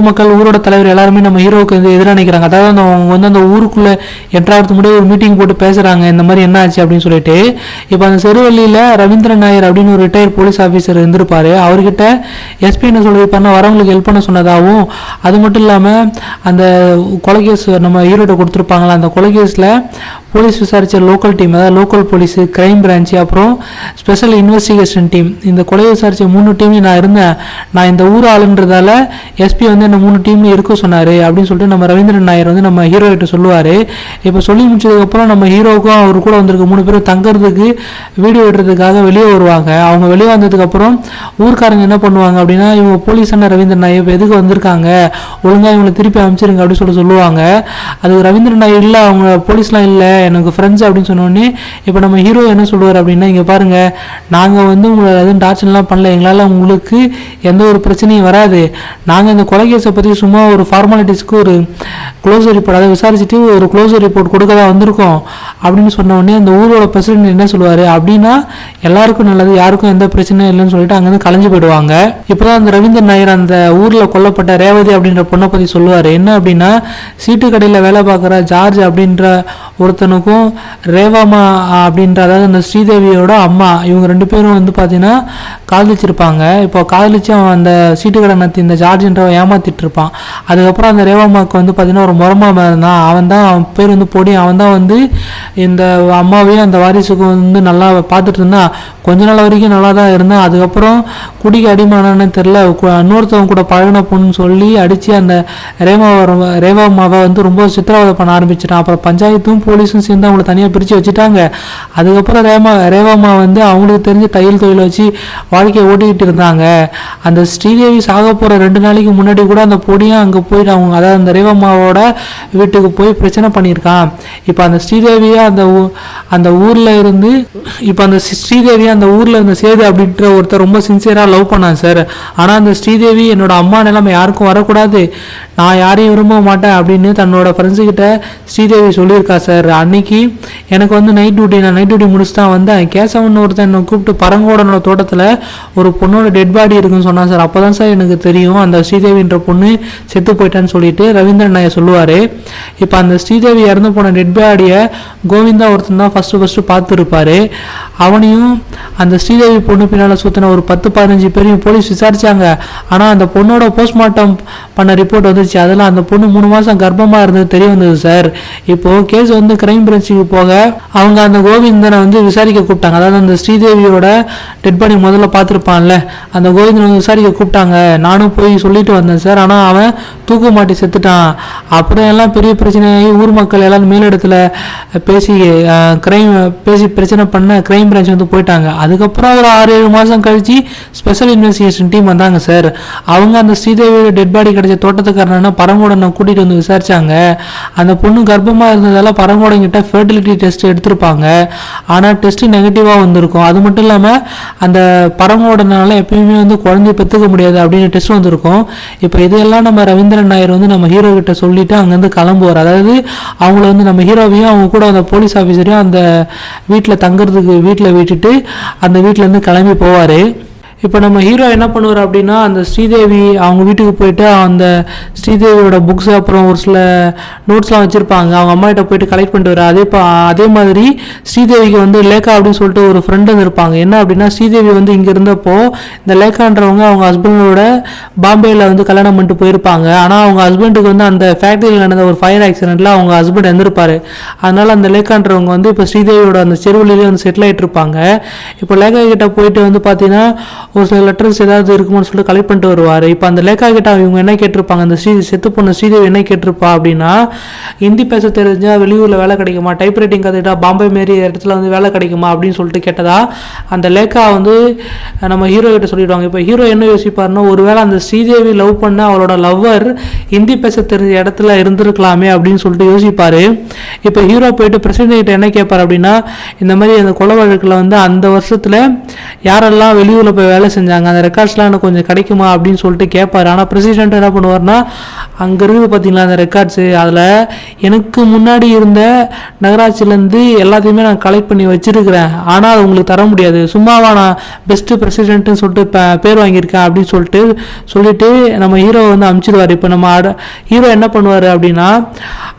மக்கள் ஊரோட தலைவர் எல்லாருமே நம்ம ஹீரோவுக்கு வந்து எதிராக நிற்கிறாங்க. அதாவது அவங்க வந்து அந்த ஊருக்குள்ளே எட்டாவது முன்னாடி ஒரு மீட்டிங் போட்டு பேசுகிறாங்க இந்த மாதிரி என்ன ஆச்சு அப்படின்னு சொல்லிட்டு. இப்போ அந்த செருவள்ளியில் ரவீந்திரன் நாயர் அப்படின்னு ஒரு ரிட்டையர்ட் போலீஸ் ஆஃபீஸர் இருந்திருப்பார். அவர்கிட்ட எஸ்பி என்ன சொல்லியிருப்பாருன்னா வரவங்களுக்கு ஹெல்ப் பண்ண சொன்னதாகவும், அது மட்டும் இல்லாமல் அந்த கொலைகேஸ் நம்ம ஹீரோட்ட கொடுத்துருப்பாங்களா அந்த கொலைகேஸில் போலீஸ் விசாரித்த லோக்கல் டீம் அதாவது லோக்கல் போலீஸு, கிரைம் பிரான்ச்சு, அப்புறம் ஸ்பெஷல் இன்வெஸ்டிகேஷன் டீம். இந்த கொலையை விசாரித்த 3 டீம்லையும் நான் இருந்தேன். நான் இந்த ஊர் ஆளுன்றதால எஸ்பி வந்து என்ன 3 டீம்லையும் இருக்க சொன்னார் அப்படின்னு சொல்லிட்டு நம்ம ரவீந்திரன் நாயர் வந்து நம்ம ஹீரோ கிட்ட சொல்லுவார். இப்போ சொல்லி முடிச்சதுக்கப்புறம் நம்ம ஹீரோவுக்கும் அவர் கூட வந்திருக்க 3 பேரும் தங்குறதுக்கு வீடியோ எடுறதுக்காக வெளியே வருவாங்க. அவங்க வெளியே வந்ததுக்கப்புறம் ஊர்க்காரங்க என்ன பண்ணுவாங்க அப்படின்னா, இவங்க போலீஸ் அண்ணன் ரவீந்திரன் நாயர் எதுக்கு வந்திருக்காங்க, ஒழுங்காக இவங்களை திருப்பி அமைச்சிருங்க அப்படின்னு சொல்லுவாங்க. அதுக்கு ரவீந்திரன் நாயர் இல்லை, அவங்க போலீஸ்லாம் இல்லை, எனக்கு ஃப்ரெண்ட்ஸ் அப்படின்னு சொன்னோடனே இப்போ நம்ம ஹீரோ என்ன சொல்லுவார் அப்படின்னா, இங்கே பாருங்கள், நாங்கள் வந்து உங்களை எதுவும் டார்ச்சர்லாம் பண்ணல, எங்களால் உங்களுக்கு எந்த ஒரு பிரச்சனையும் வராது. நாங்கள் இந்த கொலை கேஸை பற்றி சும்மா ஒரு ஃபார்மாலிட்டிஸ்க்கு ஒரு க்ளோஸர் ரிப்போர்ட், அதை விசாரிச்சுட்டு ஒரு க்ளோஸர் ரிப்போர்ட் கொடுக்க தான் வந்திருக்கோம் அப்படின்னு சொன்ன உடனே அந்த ஊரோட பிரசிடென்ட் என்ன சொல்லுவார் அப்படின்னா, எல்லாருக்கும் நல்லது, யாருக்கும் எந்த பிரச்சனையும் இல்லைன்னு சொல்லிட்டு அங்கேருந்து கலைஞ்சு போயிடுவாங்க. இப்போதான் அந்த ரவீந்திரன் நாயர் அந்த ஊரில் கொல்லப்பட்ட ரேவதி அப்படின்ற பொண்ணை பற்றி சொல்லுவார். என்ன அப்படின்னா, சீட்டு கடையில் வேலை பார்க்குற ஜார்ஜ் அப்படின்ற ஒருத்தனுக்கும் ரேவாமா அப்படின்ற, அதாவது அந்த ஸ்ரீதேவியோட அம்மா, இவங்க 2 பேரும் வந்து பார்த்தீங்கன்னா காதலிச்சிருப்பாங்க. இப்போ காதலிச்சு அவன் அந்த சீட்டு கடை நத்தி இந்த ஜார்ஜ்ன்றவன் ஏமாத்திட்டு இருப்பான். அதுக்கப்புறம் அந்த ரேவாமாவுக்கு வந்து பார்த்தீங்கன்னா ஒரு முறமாம இருந்தான், அவன் பேர் வந்து பொடி, அவன் தான் வந்து இந்த அம்மாவையும் அந்த வாரிசுக்கும் வந்து நல்லா பார்த்துட்டு இருந்தான். கொஞ்ச நாள் வரைக்கும் நல்லா தான் இருந்தான். அதுக்கப்புறம் குடிக்கு அடிமானன்னு தெரில, இன்னொருத்தவங்க கூட பழகின பொண்ணுன்னு சொல்லி அடித்து அந்த ரேவாமாவை வந்து ரொம்ப சித்திரவதை பண்ண ஆரம்பிச்சிட்டான். அப்புறம் பஞ்சாயத்தும் போலீஸும் சேர்ந்து அவங்கள தனியாக பிரித்து வச்சுட்டாங்க. அதுக்கப்புறம் ரேவாமா வந்து அவங்களுக்கு தெரிஞ்ச தையல் தொழிலை வச்சு வாழ்க்கையை ஓட்டிக்கிட்டு இருந்தாங்க. அந்த ஸ்ரீதேவி சாக போகிற 2 நாளைக்கு முன்னாடி கூட அந்த பொடியும் அங்கே போயிட்டு அவங்க, அதாவது அந்த ரேவாமாவோட வீட்டுக்கு போய் பிரச்சனை பண்ணியிருக்கான். இப்போ அந்த ஸ்ரீதேவியை அந்த ஊரில் இருந்து அந்த ஊரில் இருந்த சேது அப்படின்ற ஒருத்தர் ரொம்ப சின்சியராக லவ் பண்ணான் சார். ஆனால் அந்த ஸ்ரீதேவி என்னோட அம்மா நிலைமை யாருக்கும் வரக்கூடாது, நான் யாரையும் விரும்ப மாட்டேன் அப்படின்னு தன்னோட ஃப்ரெண்ட்ஸுக்கிட்ட ஸ்ரீதேவி சொல்லியிருக்கா சார். அன்னைக்கு எனக்கு வந்து நைட் டியூட்டி முடிச்சு தான் வந்தேன். கேசவன் ஒருத்தன் என்னை கூப்பிட்டு பரங்கோடனோட தோட்டத்தில் ஒரு பொண்ணோட டெட் பாடி இருக்குன்னு சொன்னான் சார். அப்போ தான் சார் எனக்கு தெரியும் அந்த ஸ்ரீதேவின்ற பொண்ணு செத்து போயிட்டான்னு சொல்லிட்டு ரவீந்திரன் நாயர் சொல்லுவார். இப்போ அந்த ஸ்ரீதேவி இறந்து போன டெட் பாடியை கோவிந்தா ஒருத்தன் தான் ஃபஸ்ட்டு பார்த்துருப்பாரு. அவனையும் அந்த ஸ்ரீதேவி பொண்ணு பின்னால் சுற்றின ஒரு 10-15 பேரையும் போலீஸ் விசாரித்தாங்க. ஆனால் அந்த பொண்ணோட போஸ்ட்மார்ட்டம் பண்ண ரிப்போர்ட் வந்துருச்சு. அதில் அந்த பொண்ணு 3 மாதம் கர்ப்பமாக இருந்தது தெரிய வந்தது சார். இப்போது கேஸ் வந்து கிரைம் பிரான்ச்சுக்கு போக அவங்க அந்த கோவிந்தனை வந்து விசாரிக்க கூப்பிட்டாங்க. அதாவது அந்த ஸ்ரீதேவியோட டெட் பாடி முதல்ல பார்த்துருப்பான்ல, அந்த கோவிந்தனை வந்து விசாரிக்க கூப்பிட்டாங்க. நானும் போய் சொல்லிட்டு வந்தேன் சார். ஆனால் அவன் தூக்க மாட்டி செத்துட்டான். அப்புறம் எல்லாம் பெரிய பிரச்சனையாகி ஊர் மக்கள் எல்லாம் மேலிடத்தில் பேசி பிரச்சனை பண்ண கிரைம் பிரான்ச் வந்து போயிட்டாங்க. அதுக்கப்புறம் ஒரு 6-7 மாதம் கழிச்சு ஸ்பெஷல் இன்வெஸ்டிகேஷன் டீம் வந்தாங்க சார். அவங்க அந்த ஸ்ரீதேவியோட டெட் பாடி கிடைச்ச தோட்டத்துக்காரனா பரங்கோடனை கூட்டிகிட்டு வந்து விசாரிச்சாங்க. அந்த பொண்ணு கர்ப்பமாக இருந்ததால பரங்கோடங்கிட்ட ஃபெர்டிலிட்டி டெஸ்ட் எடுத்திருப்பாங்க. ஆனால் டெஸ்ட்டு நெகட்டிவாக வந்திருக்கும். அது மட்டும் இல்லாமல் அந்த பரங்கோடனால எப்பயுமே வந்து குழந்தைய பெற்றுக்க முடியாது அப்படின்னு டெஸ்ட் வந்திருக்கும். இப்போ இதையெல்லாம் நம்ம ரவீந்திரன் நாயர் வந்து நம்ம ஹீரோ கிட்ட சொல்லிட்டு அங்கேருந்து கிளம்புவார். அதாவது அவங்கள வந்து நம்ம ஹீரோவையும் அவங்க கூட அந்த போலீஸ் ஆஃபீஸரையும் அந்த வீட்டில் தங்குறதுக்கு வீட்டில் விட்டுட்டு அந்த வீட்டிலேருந்து கிளம்பி போவார். இப்போ நம்ம ஹீரோ என்ன பண்ணுவார் அப்படின்னா, அந்த ஸ்ரீதேவி அவங்க வீட்டுக்கு போயிட்டு அந்த ஸ்ரீதேவியோட புக்ஸ் அப்புறம் ஒரு சில நோட்ஸ்லாம் வச்சுருப்பாங்க, அவங்க அம்மா கிட்ட போயிட்டு கலெக்ட் பண்ணிட்டு வர. அதே மாதிரி ஸ்ரீதேவிக்கு வந்து லேக்கா அப்படின்னு சொல்லிட்டு ஒரு ஃப்ரெண்டு இருப்பாங்க. என்ன அப்படின்னா, ஸ்ரீதேவி வந்து இங்கே இருந்தப்போ இந்த லேக்கான்றவங்க அவங்க ஹஸ்பண்டோட பாம்பேயில் வந்து கல்யாணம் பண்ணிட்டு போயிருப்பாங்க. ஆனால் அவங்க ஹஸ்பண்டுக்கு வந்து அந்த ஃபேக்ட்ரியில் நடந்த ஒரு ஃபயர் ஆக்சிடென்ட்டில் அவங்க ஹஸ்பண்ட் இறந்துருப்பார். அதனால் அந்த லேக்கான்றவங்க வந்து இப்போ ஸ்ரீதேவியோட அந்த செருவிலேயே வந்து செட்டில் ஆகிட்டு இருப்பாங்க. இப்போ லேக்கா கிட்ட போயிட்டு வந்து பார்த்தீங்கன்னா ஒரு சில லெட்டர்ஸ் ஏதாவது இருக்குமோன்னு சொல்லிட்டு கலெக்ட் பண்ணிட்டு வருவார். இப்போ அந்த லேக்கா கிட்ட இவங்க என்ன கேட்டிருப்பாங்க, அந்த செத்து போன ஸ்ரீதேவி என்ன கேட்டிருப்பா அப்படின்னா, ஹிந்தி பேச தெரிஞ்சால் வெளியூரில் வேலை கிடைக்குமா, டைப் ரைட்டிங் கற்றுக்கிட்டா பாம்பே மாரி இடத்துல வந்து வேலை கிடைக்குமா அப்படின்னு சொல்லிட்டு கேட்டதா அந்த லேக்கா வந்து நம்ம ஹீரோ கிட்ட சொல்லிடுவாங்க. இப்போ ஹீரோ என்ன யோசிப்பாருன்னா, ஒருவேளை அந்த ஸ்ரீதேவி லவ் பண்ண அவளோட லவ்வர் ஹிந்தி பேச தெரிஞ்ச இடத்துல இருந்திருக்கலாமே அப்படின்னு சொல்லிட்டு யோசிப்பார். இப்போ ஹீரோ போயிட்டு பிரசிடென்ட் கிட்ட என்ன கேட்பார் அப்படின்னா, இந்த மாதிரி அந்த கொலை வழக்கில் வந்து அந்த வருஷத்தில் யாரெல்லாம் வெளியூரில் போய் வேலை செஞ்சாங்க, அந்த ரெக்கார்ட்ஸ்லாம் எனக்கு கொஞ்சம் கிடைக்குமா அப்படின்னு சொல்லிட்டு கேட்பாரு. ஆனால் பிரசிடென்ட் என்ன பண்ணுவார்னா, அங்கே இருக்குது பார்த்தீங்களா அந்த ரெக்கார்ட்ஸு, அதில் எனக்கு முன்னாடி இருந்த நகராட்சியிலேருந்து எல்லாத்தையுமே நான் கலெக்ட் பண்ணி வச்சுருக்கிறேன், ஆனால் அது உங்களுக்கு தர முடியாது, சும்மாவா நான் பெஸ்ட்டு பிரசிடென்ட்னு சொல்லிட்டு பேர் வாங்கியிருக்கேன் அப்படின்னு சொல்லிட்டு நம்ம ஹீரோவை வந்து அனுப்பிச்சிடுவார். இப்போ நம்ம ஹீரோ என்ன பண்ணுவார் அப்படின்னா,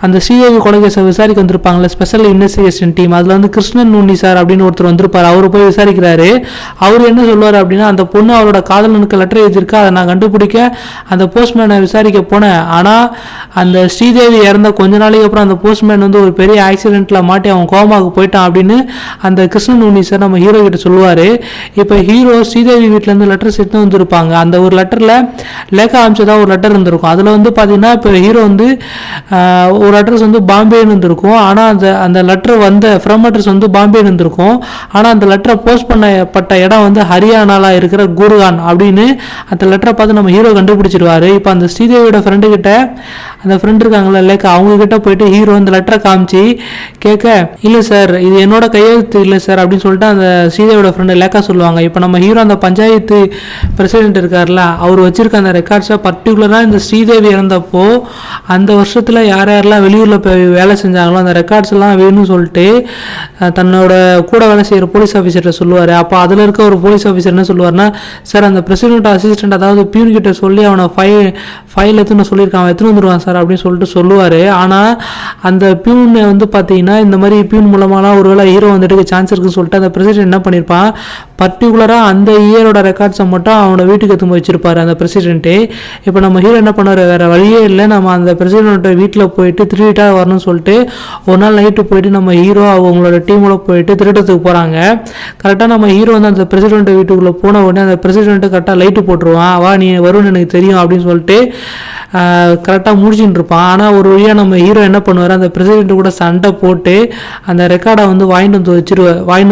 அந்த ஸ்ரீதேவி கொலை கேஸை விசாரிக்க வந்திருப்பாங்களே ஸ்பெஷல் இன்வெஸ்டிகேஷன் டீம், அதில் வந்து கிருஷ்ணன் நூனி சார் அப்படின்னு ஒருத்தர் வந்திருப்பார். அவர் போய் விசாரிக்கிறாரு. அவர் என்ன சொல்லுவார் அப்படின்னா, அந்த பொண்ணு அவளோட காதலனுக்கு லெட்டர் எழுதியிருக்கா, அதை நான் கண்டுபிடிக்க அந்த போஸ்ட்மேனை விசாரிக்க போனேன். ஆனால் அந்த ஸ்ரீதேவி இறந்த கொஞ்ச நாளைக்கு அப்புறம் அந்த போஸ்ட்மேன் வந்து ஒரு பெரிய ஆக்சிடென்ட்டில் மாட்டி அவன் கோமாவுக்கு போயிட்டான் அப்படின்னு அந்த கிருஷ்ணன் உன்னி சார் நம்ம ஹீரோ கிட்ட சொல்லுவார். இப்போ ஹீரோ ஸ்ரீதேவி வீட்டிலேருந்து லெட்டர்ஸ் எடுத்து வந்துருப்பாங்க. அந்த ஒரு லெட்டரில் லேக்கா அமைச்சதா ஒரு லெட்டர் இருந்திருக்கும். அதில் வந்து பார்த்தீங்கன்னா இப்போ ஹீரோ வந்து ஒரு அட்ரஸ் வந்து பாம்பேன்னு இருந்திருக்கும். ஆனால் அந்த லெட்டர் வந்த ஃப்ரம் அட்ரஸ் வந்து பாம்பேன்னு இருந்திருக்கும். ஆனால் அந்த லெட்டரை போஸ்ட் பண்ணப்பட்ட இடம் வந்து ஹரியானால இருக்கிற குர்கான் அப்படின்னு அந்த லெட்டரை பார்த்து நம்ம ஹீரோ கண்டுபிடிச்சிருவாரு. இப்போ அந்த ஸ்ரீதேவியோட ஃப்ரெண்டு கிட்ட, அந்த ஃப்ரெண்ட் இருக்காங்களா லேக்கா, அவங்க கிட்ட போயிட்டு ஹீரோ அந்த லெட்டரை காமிச்சு கேட்க, இல்லை சார் இது என்னோட கையெழுத்து இல்லை சார் அப்படின்னு சொல்லிட்டு அந்த ஸ்ரீதேவியோட ஃப்ரெண்டு லேக்கா சொல்லுவாங்க. இப்போ நம்ம ஹீரோ அந்த பஞ்சாயத்து பிரசிடென்ட் இருக்கார்ல, அவர் வச்சிருக்க அந்த ரெக்கார்ட்ஸை பர்டிகுலராக இந்த ஸ்ரீதேவி இறந்தப்போ அந்த வருஷத்தில் யார் யாரெல்லாம் வெளியூரில் போய் வேலை செஞ்சாங்களோ அந்த ரெக்கார்ட்ஸ் எல்லாம் வேணும்னு சொல்லிட்டு தன்னோட கூட வேலை செய்கிற போலீஸ் ஆஃபீஸர்கிட்ட சொல்லுவார். அப்போ அதில் இருக்க ஒரு போலீஸ் ஆஃபீஸர் என்ன சொல்லுவார்னா, சார் அந்த பிரசிடென்ட் அசிஸ்டன்ட் அதாவது பியூன் கிட்ட சொல்லி அவனை ஃபைல் எத்தனை சொல்லியிருக்கான், அவன் எத்தனை வந்துடுவான் சார் அப்படின்னு சொல்லிட்டு சொல்லுவார். ஆனால் அந்த பியூனை வந்து பார்த்தீங்கன்னா இந்த மாதிரி பியூன் மூலமாலாம் ஒரு வேளை ஹீரோ வந்துட்டு சான்ஸ் இருக்குன்னு சொல்லிட்டு அந்த பிரசிடென்ட் என்ன பண்ணியிருப்பான், பர்டிகுலராக அந்த இயரோட ரெக்கார்ட்ஸை மட்டும் அவனோட வீட்டுக்கு எடுத்து வச்சிருப்பாரு அந்த பிரசிடென்ட்டு. இப்போ நம்ம ஹீரோ என்ன பண்ணார், வேறு வழியே இல்லை, நம்ம அந்த பிரசிடென்ட்டோட வீட்டில் போயிட்டு திருடிட்டா வரணும்னு சொல்லிட்டு ஒரு நாள் நைட்டு போயிட்டு நம்ம ஹீரோ அவங்களோட டீமோட போயிட்டு திருடத்துக்கு போகிறாங்க. கரெக்டாக நம்ம ஹீரோ வந்து அந்த பிரசிடென்ட் வீட்டுக்குள்ளே போன உடனே அந்த பிரசிடென்ட்டு கரெக்டாக லைட்டு போட்டுருவான். வா நீ வரும்னு எனக்கு தெரியும் அப்படின்னு சொல்லிட்டு கரெக்டாக முடிச்சுட்டு இருப்பான். ஆனால் ஒரு வழியாக நம்ம ஹீரோ என்ன பண்ணுவார், அந்த பிரசிடென்ட்டு கூட சண்டை போட்டு அந்த ரெக்கார்டை வந்து வாங்கிட்டு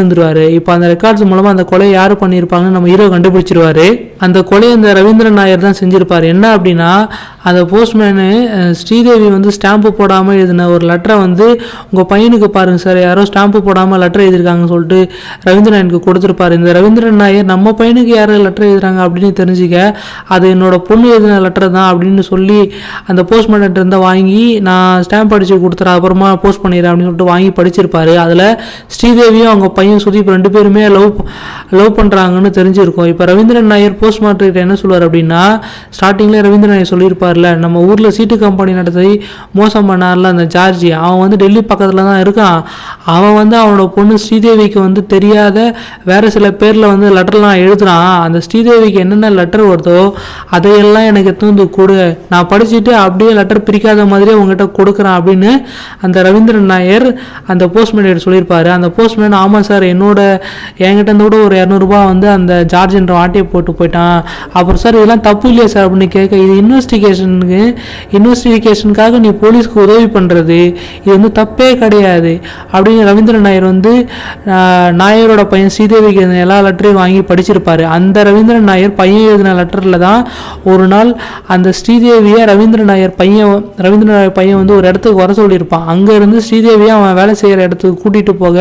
வந்துடுவார். இப்போ அந்த ரெக்கார்ட்ஸ் மூலமாக அந்த கொலை யார் பண்ணியிருப்பாங்கன்னு நம்ம ஹீரோ கண்டுபிடிச்சிருவாரு. அந்த கொலையை அந்த ரவீந்திரன் நாயர் தான் செஞ்சிருப்பார். என்ன அப்படின்னா, அந்த போஸ்ட்மேனு ஸ்ரீதேவி வந்து ஸ்டாம்பு போடாமல் எழுதின ஒரு லெட்டரை வந்து உங்கள் பையனுக்கு பாருங்கள் சார், யாரோ ஸ்டாம்பு போடாமல் லெட்டர் எழுதியிருக்காங்கன்னு சொல்லிட்டு ரவீந்திரன் நாயருக்கு கொடுத்துருப்பாரு. இந்த ரவீந்திரன் நாயர் நம்ம பையனுக்கு யார் லெட்டர் எழுதுறாங்க அப்படின்னு தெரிஞ்சுக்க, அது என்னோட பொண்ணு எழுதின லெட்டர் தான் அப்படின்னு சொல்லி அந்த போஸ்ட்மேன்கிட்ட இருந்தால் வாங்கி நான் ஸ்டாம்ப் அடித்து கொடுத்துறேன், அப்புறமா போஸ்ட் பண்ணிடுறேன் அப்படின்னு சொல்லிட்டு வாங்கி படிச்சிருப்பாரு. அதில் ஸ்ரீதேவியும் அவங்க பையன் சுதீப் ரெண்டு பேருமே லவ் பண்ணுறாங்கன்னு தெரிஞ்சிருக்கும். இப்போ ரவீந்திரன் நாயர் போஸ்ட்மார்ட்டர்கிட்ட என்ன சொல்லுவார் அப்படின்னா, ஸ்டார்டிங்கில் ரவீந்திரன் நாயர் சொல்லியிருப்பார்ல, நம்ம ஊரில் சீட்டு கம்பெனி நடத்தி மோசம் பண்ணார்ல அந்த ஜார்ஜி, அவன் வந்து டெல்லி பக்கத்தில் தான் இருக்கான். அவன் வந்து அவனோட பொண்ணு ஸ்ரீதேவிக்கு வந்து தெரியாத வேறு சில பேரில் வந்து லெட்டர்லாம் எழுதுறான். அந்த ஸ்ரீதேவிக்கு என்னென்ன லெட்டர் வருதோ அதையெல்லாம் எனக்கு எடுத்து வந்து கொடு, நான் படிச்சுட்டு அப்படியே லெட்டர் பிரிக்காத மாதிரியே உங்ககிட்ட கொடுக்குறான் அப்படின்னு அந்த ரவீந்திரன் நாயர் அந்த போஸ்ட்மேன் சொல்லியிருப்பாரு. அந்த போஸ்ட்மேன், ஆமாம் சார் என்கிட்ட இருந்து கூட ஒரு 200 ரூபா வந்து அந்த ஜார்ஜ் என்ற ஆட்டையை போட்டு போயிட்டான். அப்புறம் சார் இதெல்லாம் தப்பு இல்லையா சார் அப்படின்னு கேட்க, இது இன்வெஸ்டிகேஷனுக்காக நீ போலீஸ்க்கு உதவி பண்ணுறது இது வந்து தப்பே கிடையாது அப்படின்னு ரவீந்திரன் நாயர் வந்து நாயரோட பையன் ஸ்ரீதேவிக்கு எல்லா லெட்டரையும் வாங்கி படிச்சிருப்பாரு. அந்த ரவீந்திரன் நாயர் பையன் எழுதின லெட்டரில் தான் ஒரு நாள் அந்த ஸ்ரீதேவியை ரவீந்திரன் நாயர் பையன் வந்து ஒரு இடத்துக்கு வர சொல்லியிருப்பான். அங்கேருந்து ஸ்ரீதேவியை அவன் வேலை செய்கிற இடத்துக்கு கூட்டிகிட்டு போக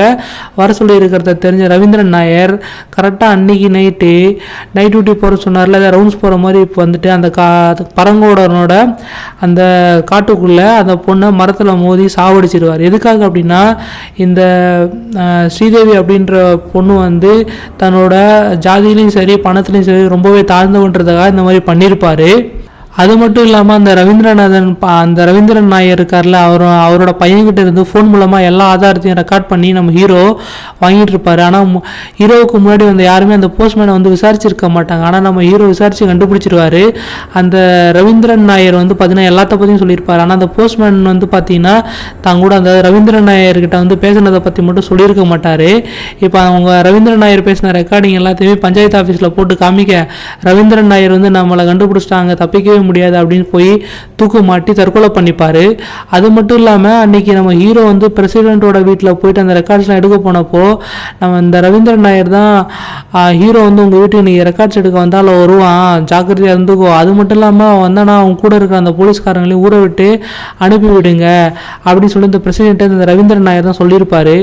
வர சொல்லி இருக்கிறத தெரிஞ்ச ரவீந்திரன் நாயர் கரெக்டாக அன்னைக்கு நைட் டியூட்டி போகிற சொன்னார்ல, அதை ரவுண்ட்ஸ் போகிற மாதிரி இப்போ வந்துட்டு அந்த பரங்கோடனோட அந்த காட்டுக்குள்ளே அந்த பொண்ணை மரத்தில் மோதி சாவடிச்சிடுவார். எதுக்காக அப்படின்னா, இந்த ஸ்ரீதேவி அப்படின்ற பொண்ணு வந்து தன்னோட ஜாதியிலையும் சரி பணத்துலையும் சரி ரொம்பவே தாழ்ந்தவன்றதுக்காக இந்த மாதிரி பண்ணியிருப்பார். அது மட்டும் இல்லாமல் அந்த ரவீந்திரன் நாயர் இருக்கார்ல, அவரோட பையன்கிட்ட இருந்து ஃபோன் மூலமாக எல்லா ஆதாரத்தையும் ரெக்கார்ட் பண்ணி நம்ம ஹீரோ வாங்கிட்டு இருப்பார். ஆனால் ஹீரோவுக்கு முன்னாடி வந்து யாருமே அந்த போஸ்ட்மேனை வந்து விசாரிச்சிருக்க மாட்டாங்க. ஆனால் நம்ம ஹீரோ விசாரித்து கண்டுபிடிச்சிருவார். அந்த ரவீந்திரன் நாயர் வந்து பார்த்தீங்கன்னா எல்லாத்த பற்றியும் சொல்லியிருப்பார். ஆனால் அந்த போஸ்ட்மேன் வந்து பார்த்தீங்கன்னா கூட அந்த ரவீந்திரன் நாயர்கிட்ட வந்து பேசினதை பற்றி மட்டும் சொல்லியிருக்க மாட்டார். இப்போ அவங்க ரவீந்திரன் நாயர் பேசின ரெக்கார்டிங் எல்லாத்தையுமே பஞ்சாயத்து ஆஃபீஸில் போட்டு காமிக்க, ரவீந்திரன் நாயர் வந்து நம்மளை கண்டுபிடிச்சிட்டாங்க, தப்பிக்கவே முடியாது அப்படின்னு போய் தூக்கு மாட்டி தற்கொலை பண்ணிப்பாரு. அது மட்டும் இல்லாமல் அன்னைக்கு நம்ம ஹீரோ வந்து பிரசிடென்ட்டோட வீட்டில் போயிட்டு அந்த ரெக்கார்ட்ஸ்லாம் எடுக்க போனப்போ நம்ம இந்த ரவீந்திரன் நாயர் தான் ஹீரோ வந்து உங்கள் வீட்டுக்கு நீங்கள் ரெக்கார்ட்ஸ் எடுக்க வந்தாலும் வருவான், ஜாக்கிரதையாக இருந்துக்கோ, அது மட்டும் இல்லாமல் வந்தானா அவங்க கூட இருக்கிற அந்த போலீஸ்காரங்களையும் ஊரை விட்டு அனுப்பி விடுங்க அப்படின்னு சொல்லி இந்த பிரசிடென்ட் இந்த ரவீந்திரன் நாயர் தான் சொல்லியிருப்பாரு.